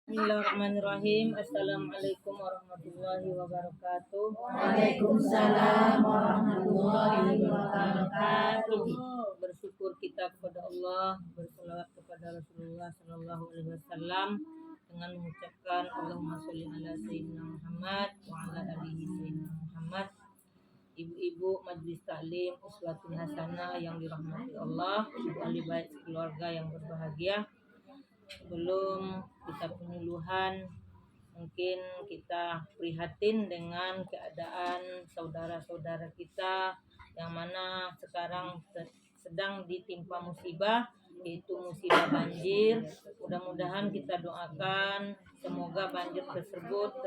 Bismillahirrahmanirrahim. Assalamualaikum warahmatullahi wabarakatuh. Waalaikumsalam warahmatullahi wabarakatuh. Bersyukur kita kepada Allah, berselawat kepada Rasulullah Sallallahu Alaihi Wasallam dengan mengucapkan Allahumma sholli ala sayyidina Muhammad wa ala alihi sayyidina Muhammad. Ibu-ibu majlis taklim uswatun hasanah yang dirahmati Allah, ahli bait keluarga yang berbahagia. Sebelum kita penyuluhan, mungkin kita prihatin dengan keadaan saudara-saudara kita yang mana sekarang sedang ditimpa musibah, yaitu musibah banjir. Mudah-mudahan kita doakan semoga banjir tersebut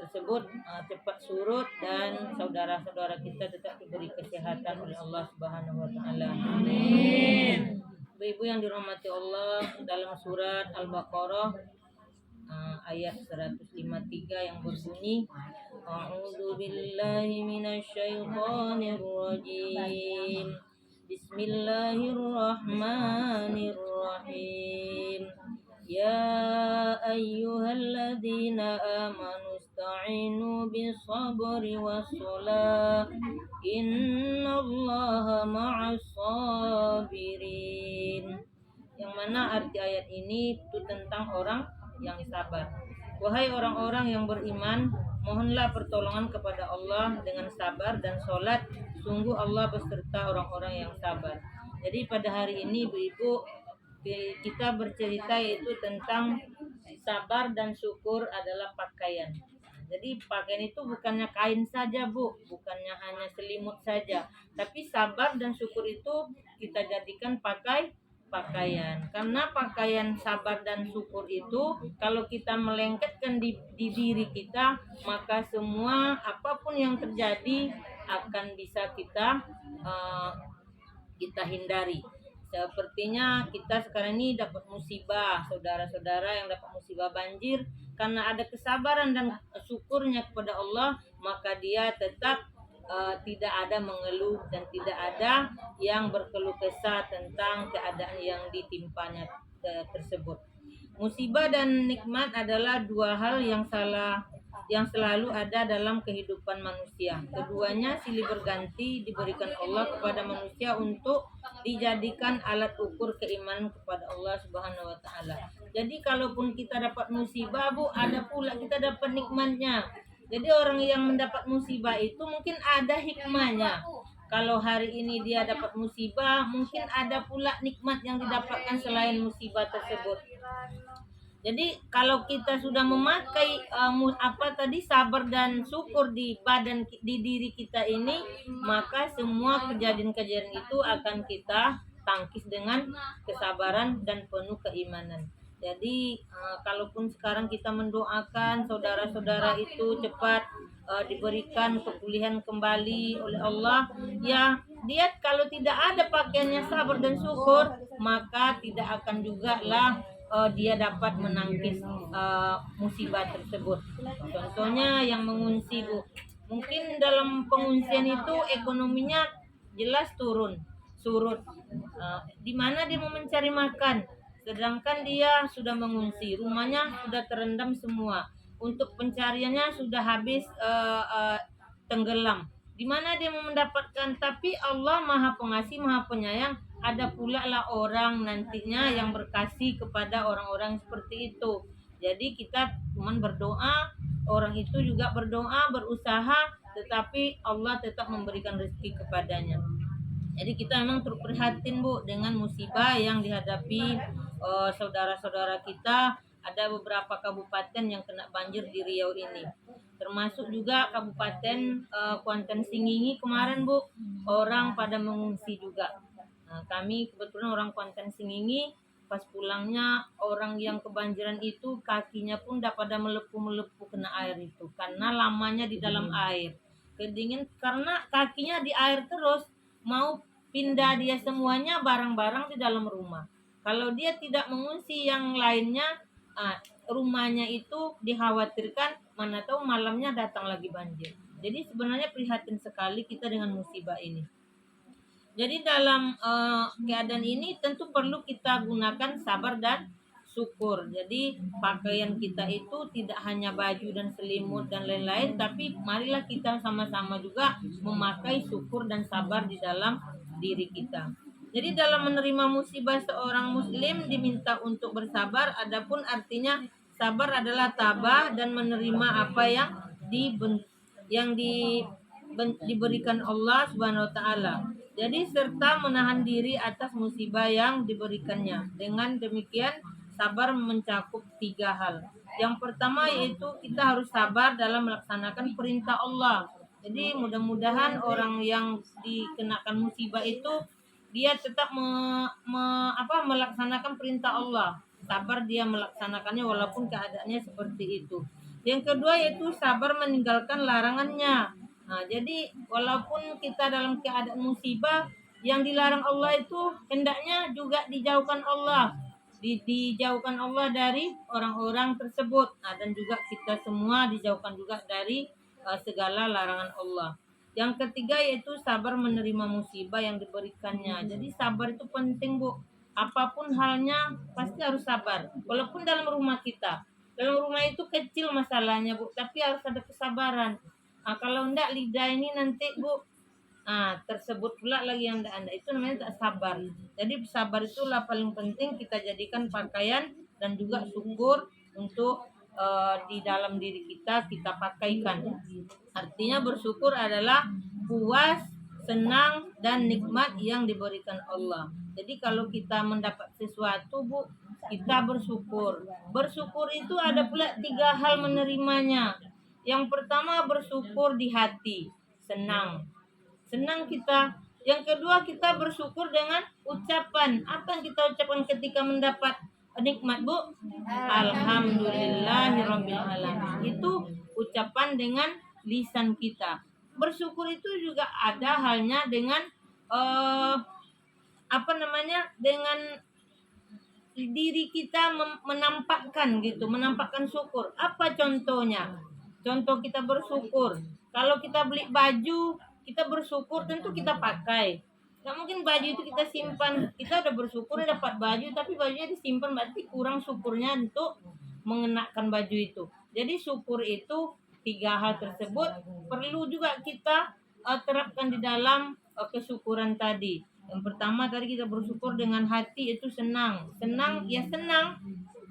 cepat surut dan saudara-saudara kita tetap diberi kesehatan oleh Allah Subhanahu wa taala. Amin. Ibu yang dirahmati Allah, dalam surat Al-Baqarah ayat 153 yang berbunyi, A'udzu billahi minasyaitonir rajim. Bismillahirrahmanirrahim. Ya ayyuhalladzina amanu ista'inu bis-sabri was-shalah. Innallaha ma'as sabirin. Yang mana arti ayat ini itu tentang orang yang sabar. Wahai orang-orang yang beriman, mohonlah pertolongan kepada Allah dengan sabar dan sholat. Sungguh Allah beserta orang-orang yang sabar. Jadi pada hari ini ibu-ibu, kita bercerita yaitu tentang sabar dan syukur adalah pakaian. Jadi pakaian itu bukannya kain saja, Bu, bukannya hanya selimut saja, tapi sabar dan syukur itu kita jadikan pakaian. Karena pakaian sabar dan syukur itu kalau kita melengketkan di diri kita, maka semua apapun yang terjadi akan bisa kita hindari. Sepertinya kita sekarang ini dapat musibah, saudara-saudara yang dapat musibah banjir, karena ada kesabaran dan syukurnya kepada Allah, maka dia tetap tidak ada mengeluh dan tidak ada yang berkeluh kesah tentang keadaan yang ditimpanya tersebut. Musibah dan nikmat adalah dua hal yang selalu ada dalam kehidupan manusia. Keduanya silih berganti diberikan Allah kepada manusia untuk dijadikan alat ukur keimanan kepada Allah Subhanahu wa taala. Jadi kalaupun kita dapat musibah, Bu, ada pula kita dapat nikmatnya. Jadi orang yang mendapat musibah itu mungkin ada hikmahnya. Kalau hari ini dia dapat musibah, mungkin ada pula nikmat yang didapatkan selain musibah tersebut. Jadi kalau kita sudah memakai sabar dan syukur di diri kita ini, maka semua kejadian-kejadian itu akan kita tangkis dengan kesabaran dan penuh keimanan. Jadi kalaupun sekarang kita mendoakan saudara-saudara itu cepat diberikan kepulihan kembali oleh Allah, ya dia kalau tidak ada pakaiannya sabar dan syukur, maka tidak akan juga lah dia dapat menangkis musibah tersebut. Contohnya yang mengungsi, Bu, mungkin dalam pengungsian itu ekonominya jelas surut. Di mana dia mau mencari makan, sedangkan dia sudah mengungsi, rumahnya sudah terendam semua, untuk pencariannya sudah habis tenggelam. Di mana dia mau mendapatkan? Tapi Allah Maha Pengasih, Maha Penyayang. Ada pula lah orang nantinya yang berkasih kepada orang-orang seperti itu. Jadi kita cuma berdoa, orang itu juga berdoa, berusaha, tetapi Allah tetap memberikan rezeki kepadanya. Jadi kita memang turut prihatin, Bu, dengan musibah yang dihadapi saudara-saudara kita. Ada beberapa kabupaten yang kena banjir di Riau ini, termasuk juga kabupaten Kuantan Singingi kemarin, Bu, orang pada mengungsi juga. Kami kebetulan orang Kuantan Singingi, pas pulangnya orang yang kebanjiran itu kakinya pun udah pada melepuh kena air itu, karena lamanya di dalam air, kedingin karena kakinya di air terus. Mau pindah dia semuanya barang-barang di dalam rumah. Kalau dia tidak mengungsi yang lainnya, rumahnya itu dikhawatirkan mana tahu malamnya datang lagi banjir. Jadi sebenarnya prihatin sekali kita dengan musibah ini. Jadi dalam keadaan ini tentu perlu kita gunakan sabar dan syukur. Jadi pakaian kita itu tidak hanya baju dan selimut dan lain-lain, tapi marilah kita sama-sama juga memakai syukur dan sabar di dalam diri kita. Jadi dalam menerima musibah seorang muslim diminta untuk bersabar, adapun artinya sabar adalah tabah dan menerima apa yang diberikan Allah Subhanahu wa taala. Jadi serta menahan diri atas musibah yang diberikannya. Dengan demikian sabar mencakup 3 hal. Yang pertama yaitu kita harus sabar dalam melaksanakan perintah Allah. Jadi mudah-mudahan orang yang dikenakan musibah itu dia tetap melaksanakan perintah Allah. Sabar dia melaksanakannya walaupun keadaannya seperti itu. Yang kedua yaitu sabar meninggalkan larangannya. Nah, jadi walaupun kita dalam keadaan musibah, yang dilarang Allah itu hendaknya juga dijauhkan Allah. Dijauhkan Allah dari orang-orang tersebut. Nah, dan juga kita semua dijauhkan juga dari segala larangan Allah. Yang ketiga yaitu sabar menerima musibah yang diberikannya. Jadi sabar itu penting, Bu. Apapun halnya pasti harus sabar. Walaupun dalam rumah kita. Dalam rumah itu kecil masalahnya, Bu, tapi harus ada kesabaran. Nah, kalau enggak lidah ini nanti, Bu, tersebut pula lagi yang enggak, itu namanya tak sabar. Jadi sabar itulah paling penting kita jadikan pakaian dan juga syukur untuk di dalam diri kita pakaikan. Artinya bersyukur adalah puas, senang dan nikmat yang diberikan Allah. Jadi kalau kita mendapat sesuatu, Bu, kita bersyukur. Bersyukur itu ada pula 3 hal menerimanya. Yang pertama bersyukur di hati, senang. Senang kita. Yang kedua kita bersyukur dengan ucapan. Apa yang kita ucapkan ketika mendapat nikmat, Bu? Alhamdulillahirabbil alamin. Itu ucapan dengan lisan kita. Bersyukur itu juga ada halnya dengan dengan diri kita menampakkan syukur. Apa contohnya? Contoh kita bersyukur. Kalau kita beli baju, kita bersyukur tentu kita pakai. Nggak mungkin baju itu kita simpan. Kita udah bersyukur dapat baju, tapi bajunya disimpan, berarti kurang syukurnya untuk mengenakan baju itu. Jadi syukur itu 3 hal tersebut perlu juga kita terapkan di dalam kesyukuran tadi. Yang pertama tadi kita bersyukur dengan hati itu senang. Senang, ya senang.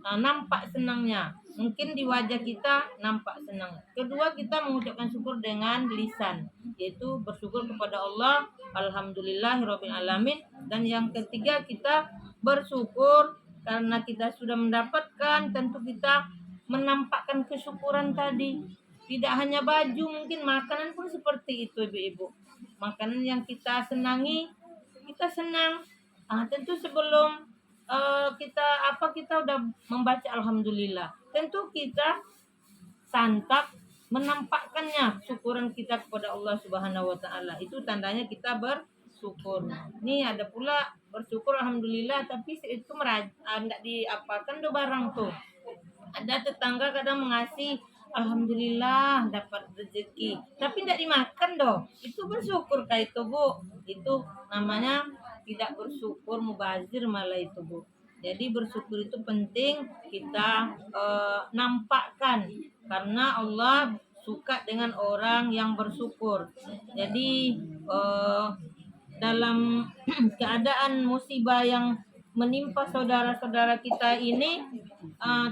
Nampak senangnya. Mungkin di wajah kita nampak senang. Kedua, kita mengucapkan syukur dengan lisan, yaitu bersyukur kepada Allah, alhamdulillahirabbil alamin. Dan yang ketiga, kita bersyukur karena kita sudah mendapatkan, tentu kita menampakkan kesyukuran tadi. Tidak hanya baju, mungkin makanan pun seperti itu, Ibu-ibu. Makanan yang kita senangi, kita senang. Tentu sebelum kita udah membaca alhamdulillah, tentu kita santap menampakkannya syukuran kita kepada Allah Subhanahu wa taala. Itu tandanya kita bersyukur. Nih ada pula bersyukur alhamdulillah tapi itu enggak diapakan do barang tuh. Ada tetangga kadang mengasih alhamdulillah dapat rezeki, tapi enggak dimakan doh. Itu bersyukur kayak itu, Bu. Itu namanya tidak bersyukur, mubazir malah itu, Bu. Jadi bersyukur itu penting kita nampakkan karena Allah suka dengan orang yang bersyukur. Jadi dalam keadaan musibah yang menimpa saudara-saudara kita ini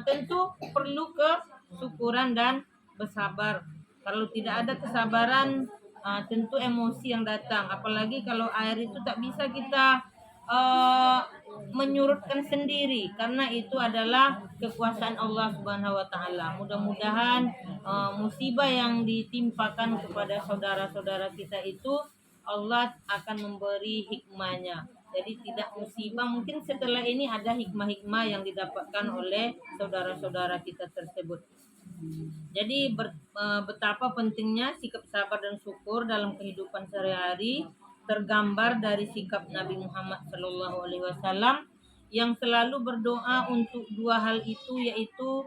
tentu perlu kesyukuran dan bersabar. Kalau tidak ada kesabaran tentu emosi yang datang. Apalagi kalau air itu tak bisa kita menyurutkan sendiri karena itu adalah kekuasaan Allah Subhanahu wa taala. Mudah-mudahan musibah yang ditimpakan kepada saudara-saudara kita itu Allah akan memberi hikmahnya. Jadi tidak musibah, mungkin setelah ini ada hikmah-hikmah yang didapatkan oleh saudara-saudara kita tersebut. Jadi betapa pentingnya sikap sabar dan syukur dalam kehidupan sehari-hari tergambar dari sikap Nabi Muhammad SAW yang selalu berdoa untuk 2 hal itu, yaitu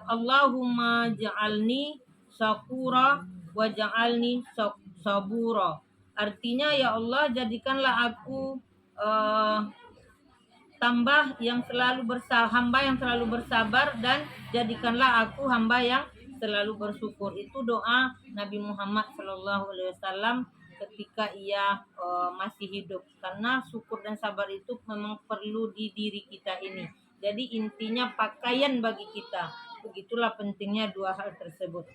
Allahumma ja'alni syakura wa ja'alni sabura. Artinya ya Allah jadikanlah aku tambah yang selalu hamba yang selalu bersabar, dan jadikanlah aku hamba yang selalu bersyukur. Itu doa Nabi Muhammad SAW ketika ia masih hidup, karena syukur dan sabar itu memang perlu di diri kita ini. Jadi intinya pakaian bagi kita. Begitulah pentingnya dua hal tersebut.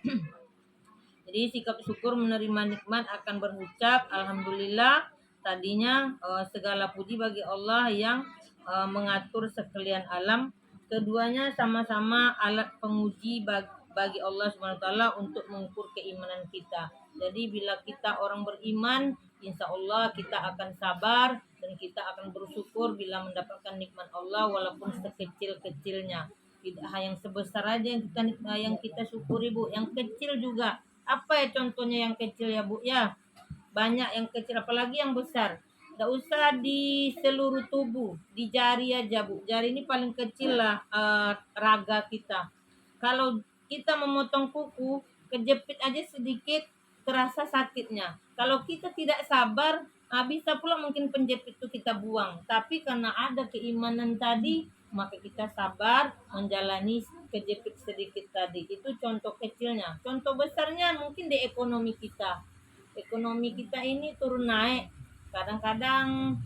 Jadi sikap syukur menerima nikmat akan berucap alhamdulillah. Tadinya segala puji bagi Allah yang mengatur sekalian alam. Keduanya sama-sama alat penguji bagi Allah SWT untuk mengukur keimanan kita. Jadi bila kita orang beriman, insya Allah kita akan sabar dan kita akan bersyukur bila mendapatkan nikmat Allah walaupun sekecil-kecilnya. Tidak hanya yang sebesar aja yang kita syukuri, Bu, yang kecil juga. Apa ya contohnya yang kecil ya, Bu? Ya, banyak yang kecil, apalagi yang besar. Tidak usah di seluruh tubuh, di jari aja, Bu. Jari ini paling kecil lah raga kita. Kalau kita memotong kuku, kejepit aja sedikit, terasa sakitnya. Kalau kita tidak sabar, bisa pula mungkin penjepit itu kita buang. Tapi karena ada keimanan tadi, maka kita sabar menjalani kejepit sedikit tadi. Itu contoh kecilnya. Contoh besarnya mungkin di ekonomi kita. Ekonomi kita ini turun naik. Kadang-kadang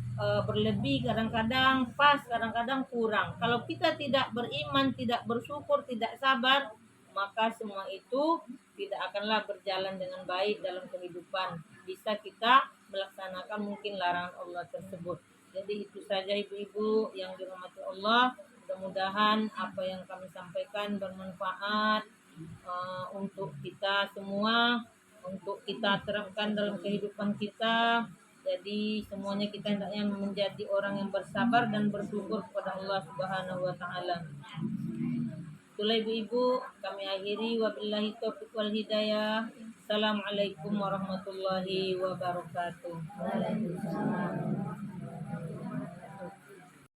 berlebih, kadang-kadang pas, kadang-kadang kurang. Kalau kita tidak beriman, tidak bersyukur, tidak sabar, maka semua itu tidak akanlah berjalan dengan baik dalam kehidupan. Bisa kita melaksanakan mungkin larangan Allah tersebut. Jadi itu saja ibu-ibu yang dirahmati Allah. Mudah-mudahan apa yang kami sampaikan bermanfaat untuk kita semua, untuk kita terapkan dalam kehidupan kita. Jadi semuanya kita hendaknya menjadi orang yang bersabar dan bersyukur kepada Allah Subhanahu wa taala. Itulah ibu-ibu, kami akhiri wabillahi taufiq wal hidayah. Assalamualaikum warahmatullahi wabarakatuh. Waalaikumsalam.